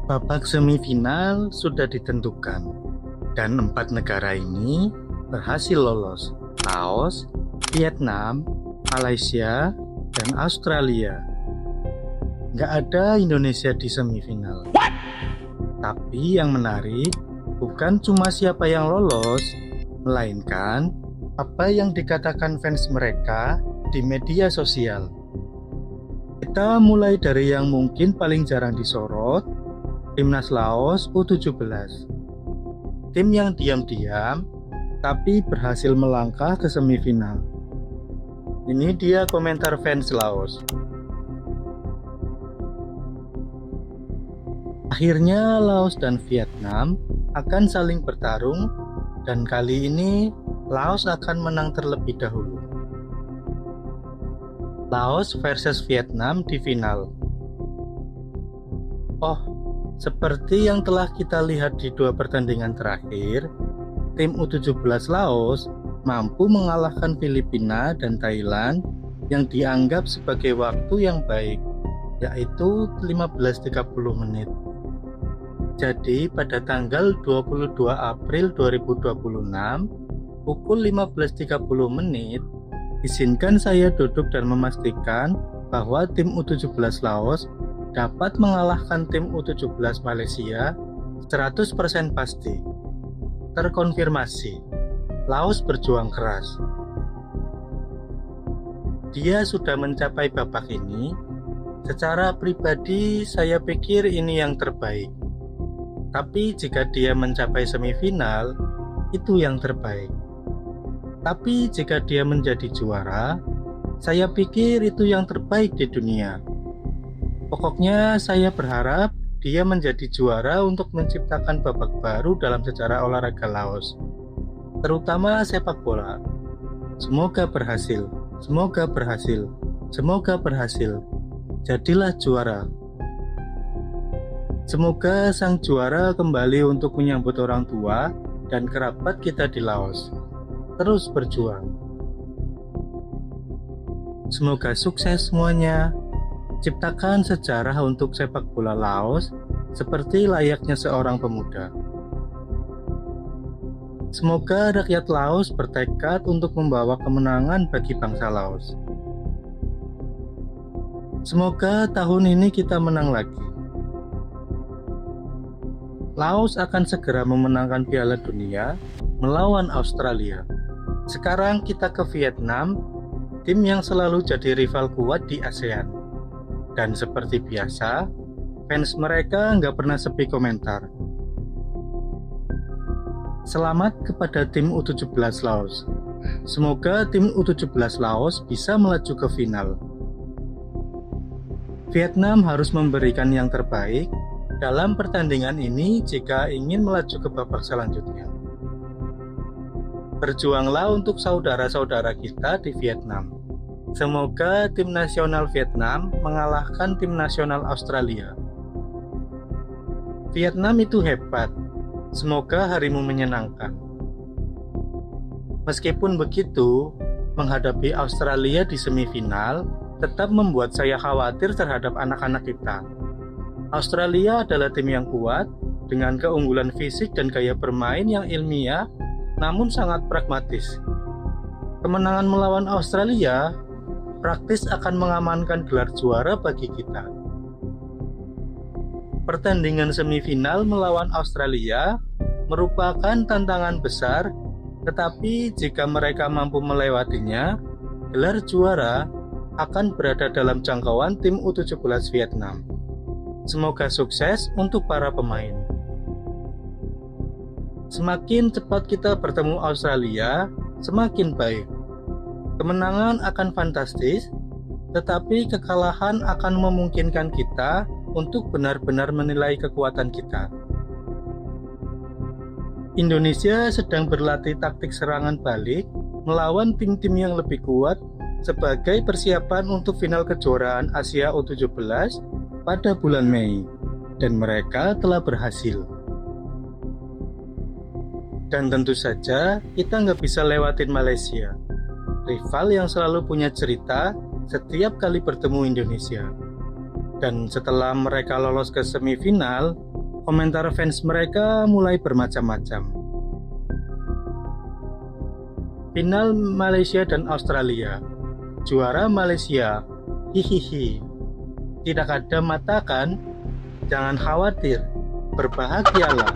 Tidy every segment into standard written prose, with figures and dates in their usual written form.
Babak semifinal sudah ditentukan dan 4 negara ini berhasil lolos: Laos, Vietnam, Malaysia, dan Australia. Nggak ada Indonesia di semifinal. Tapi yang menarik bukan cuma siapa yang lolos, melainkan apa yang dikatakan fans mereka di media sosial. Kita mulai dari yang mungkin paling jarang disorot, Timnas Laos U17. Tim yang diam-diam tapi berhasil melangkah ke semifinal. Ini dia komentar fans Laos. Akhirnya Laos dan Vietnam akan saling bertarung dan kali ini Laos akan menang terlebih dahulu. Laos versus Vietnam di final. Oh, seperti yang telah kita lihat di 2 pertandingan terakhir, tim U17 Laos mampu mengalahkan Filipina dan Thailand yang dianggap sebagai waktu yang baik, yaitu 15.30 menit. Jadi pada tanggal 22 April 2026 pukul 15.30 menit, izinkan saya duduk dan memastikan bahwa tim U17 Laos dapat mengalahkan tim U17 Malaysia 100% pasti. Terkonfirmasi, Laos berjuang keras. Dia sudah mencapai babak ini. Secara pribadi saya pikir ini yang terbaik. Tapi jika dia mencapai semifinal, itu yang terbaik. Tapi jika dia menjadi juara, saya pikir itu yang terbaik di dunia. Pokoknya saya berharap dia menjadi juara untuk menciptakan babak baru dalam sejarah olahraga Laos, terutama sepak bola. Semoga berhasil, semoga berhasil, semoga berhasil. Jadilah juara. Semoga sang juara kembali untuk menyambut orang tua dan kerabat kita di Laos. Terus berjuang. Semoga sukses semuanya. Ciptakan sejarah untuk sepak bola Laos seperti layaknya seorang pemuda. Semoga rakyat Laos bertekad untuk membawa kemenangan bagi bangsa Laos. Semoga tahun ini kita menang lagi. Laos akan segera memenangkan Piala Dunia melawan Australia. Sekarang kita ke Vietnam, tim yang selalu jadi rival kuat di ASEAN. Dan seperti biasa, fans mereka nggak pernah sepi komentar. Selamat kepada tim U17 Laos. Semoga tim U17 Laos bisa melaju ke final. Vietnam harus memberikan yang terbaik dalam pertandingan ini jika ingin melaju ke babak selanjutnya. Berjuanglah untuk saudara-saudara kita di Vietnam. Semoga tim nasional Vietnam mengalahkan tim nasional Australia. Vietnam itu hebat. Semoga harimu menyenangkan. Meskipun begitu, menghadapi Australia di semifinal tetap membuat saya khawatir terhadap anak-anak kita. Australia adalah tim yang kuat, dengan keunggulan fisik dan gaya bermain yang ilmiah, namun sangat pragmatis. Kemenangan melawan Australia praktis akan mengamankan gelar juara bagi kita. Pertandingan semifinal melawan Australia merupakan tantangan besar, tetapi jika mereka mampu melewatinya, gelar juara akan berada dalam jangkauan tim U17 Vietnam. Semoga sukses untuk para pemain. Semakin cepat kita bertemu Australia, semakin baik. Kemenangan akan fantastis, tetapi kekalahan akan memungkinkan kita untuk benar-benar menilai kekuatan kita. Indonesia sedang berlatih taktik serangan balik melawan tim-tim yang lebih kuat sebagai persiapan untuk final kejuaraan Asia U17 pada bulan Mei, dan mereka telah berhasil. Dan tentu saja kita nggak bisa lewatin Malaysia, rival yang selalu punya cerita setiap kali bertemu Indonesia. Dan setelah mereka lolos ke semifinal, Komentar fans mereka mulai bermacam-macam. Final Malaysia dan Australia. Juara Malaysia. Hihihi. Tidak ada mata kan? Jangan khawatir. Berbahagialah.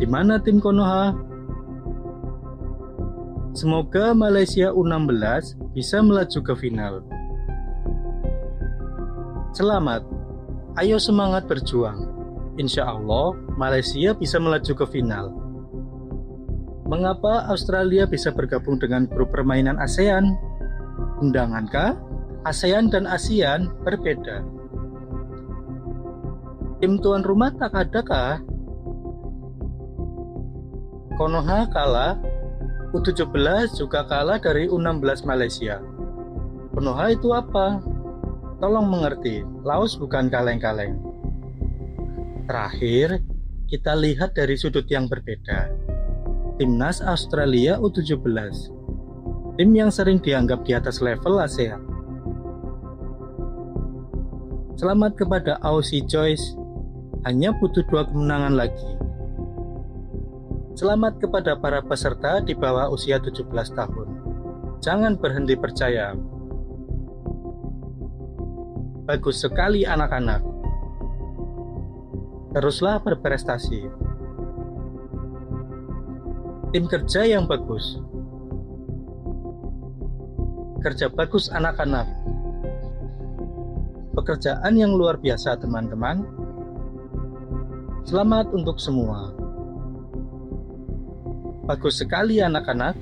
Di mana tim Konoha? Semoga Malaysia U16 bisa melaju ke final. Selamat. Ayo semangat berjuang. Insya Allah Malaysia bisa melaju ke final. Mengapa Australia bisa bergabung dengan grup permainan ASEAN? Undangankah? ASEAN dan ASEAN berbeda. Tim tuan rumah tak adakah? Konoha kalah, U17 juga kalah dari U16 Malaysia. Konoha itu apa? Tolong mengerti, Laos bukan kaleng-kaleng. Terakhir, kita lihat dari sudut yang berbeda. Timnas Australia U17, tim yang sering dianggap di atas level ASEAN. Selamat kepada Aussie Choice, hanya butuh 2 kemenangan lagi. Selamat kepada para peserta di bawah usia 17 tahun. Jangan berhenti percaya. Bagus sekali anak-anak. Teruslah berprestasi. Tim kerja yang bagus. Kerja bagus anak-anak. Pekerjaan yang luar biasa teman-teman. Selamat untuk semua. Bagus sekali anak-anak.